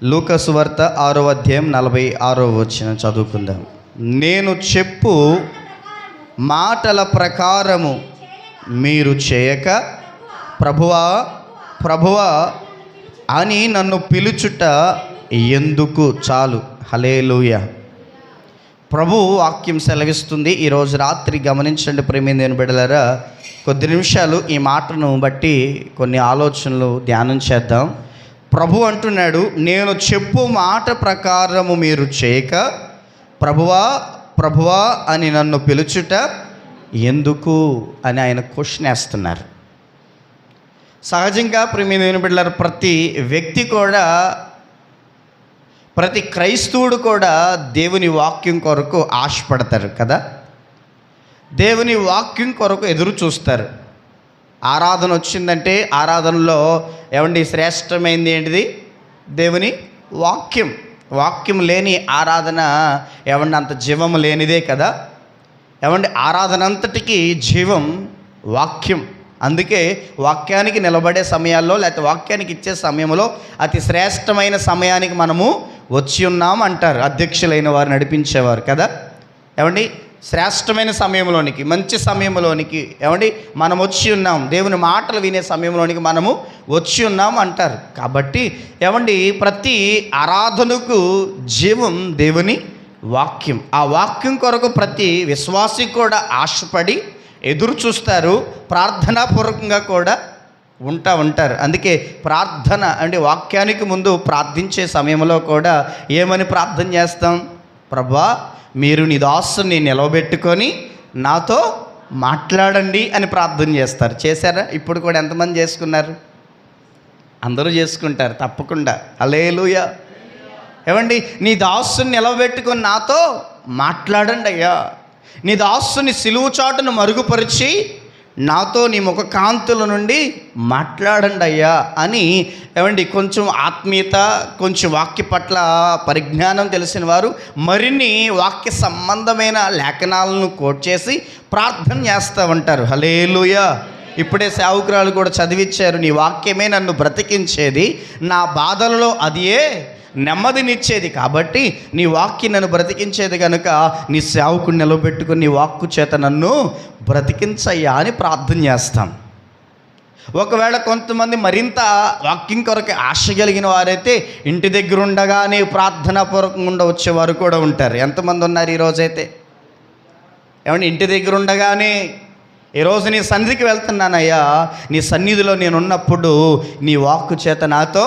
లూకాసు వార్త 6వ అధ్యాయం 46వ వచనం చదువుకుందాం. నేను చెప్పు మాటల ప్రకారము మీరు చేయక ప్రభువా ప్రభువా అని నన్ను పిలుచుట ఎందుకు చాలు. హల్లెలూయా. ప్రభువు వాక్యం సెలవిస్తుంది. ఈరోజు రాత్రి గమనించండి ప్రేమైన దేవుని బిడ్డలారా, కొద్ది నిమిషాలు ఈ మాటను బట్టి కొన్ని ఆలోచనలు ధ్యానం చేద్దాం. ప్రభు అంటున్నాడు, నేను చెప్పు మాట ప్రకారము మీరు చేయక ప్రభువా ప్రభువా అని నన్ను పిలుచుట ఎందుకు అని ఆయన క్వశ్చన్ వేస్తున్నారు. సహజంగా ప్రేమైన దేవుని బిడ్డలారా, ప్రతి వ్యక్తి కూడా, ప్రతి క్రైస్తవుడు కూడా దేవుని వాక్యం కొరకు ఆశపడతారు కదా. దేవుని వాక్యం కొరకు ఎదురు చూస్తారు. ఆరాధన వచ్చిందంటే ఆరాధనలో ఏమండి శ్రేష్టమైంది ఏంటిది? దేవుని వాక్యం. వాక్యం లేని ఆరాధన ఏమండి అంత జీవం లేనిదే కదా. ఏమండి ఆరాధన అంతటికీ జీవం వాక్యం. అందుకే వాక్యానికి నిలబడే సమయాల్లో లేకపోతే వాక్యానికి ఇచ్చే సమయంలో అతి శ్రేష్టమైన సమయానికి మనము వచ్చి ఉన్నాం అంటారు అధ్యక్షులైన వారు, నడిపించేవారు కదా. ఏమండి శ్రేష్టమైన సమయంలోనికి, మంచి సమయంలోనికి ఏమండి మనం వచ్చి ఉన్నాం. దేవుని మాటలు వినే సమయంలోనికి మనము వచ్చి ఉన్నాం అంటారు. కాబట్టి ఏమండి ప్రతి ఆరాధనకు జీవం దేవుని వాక్యం. ఆ వాక్యం కొరకు ప్రతి విశ్వాసి కూడా ఆశపడి ఎదురు చూస్తారు. ప్రార్థనాపూర్వకంగా కూడా ఉంటారు. అందుకే ప్రార్థన అంటే వాక్యానికి ముందు ప్రార్థించే సమయంలో కూడా ఏమని ప్రార్థన చేస్తాం? ప్రభువా మీరు నీ దాసుని నిలవబెట్టుకొని నాతో మాట్లాడండి అని ప్రార్థన చేస్తారు. చేశారా? ఇప్పుడు కూడా ఎంతమంది చేసుకున్నారు? అందరూ చేసుకుంటారు తప్పకుండా. హల్లెలూయా. ఏమండి నీ దాసుని నిలవబెట్టుకొని నాతో మాట్లాడండి అయ్యా. నీ దాసుని సిలువు చాటును మరుగుపరిచి నాతో నీ ముఖ కాంతుల నుండి మాట్లాడండి అయ్యా అని ఏమండి కొంచెం ఆత్మీయత, కొంచెం వాక్య పట్ల పరిజ్ఞానం తెలిసిన వారు మరిన్ని వాక్య సంబంధమైన లేఖనాలను కోట్ చేసి ప్రార్థన చేస్తూ ఉంటారు. హల్లెలూయా. ఇప్పుడే సేవకురాలు కూడా చదివించారు, నీ వాక్యమే నన్ను బ్రతికించేది, నా బాధలలో అదియే నెమ్మదినిచ్చేది. కాబట్టి నీ వాక్యం నన్ను బ్రతికించేది కనుక నీ సేవకుని నిలబెట్టుకుని నీ వాక్కు చేత నన్ను బ్రతికించయ్యా అని ప్రార్థన చేస్తాం. ఒకవేళ కొంతమంది మరింత వాక్యం కొరకు ఆశ కలిగిన వారైతే ఇంటి దగ్గర ఉండగానే ప్రార్థనాపూర్వకంగా వచ్చేవారు కూడా ఉంటారు. ఎంతమంది ఉన్నారు ఈరోజైతే? ఏమంటే ఇంటి దగ్గర ఉండగానే ఈరోజు నీ సన్నిధికి వెళ్తున్నానయ్యా, నీ సన్నిధిలో నేను ఉన్నప్పుడు నీ వాక్కు చేత నాతో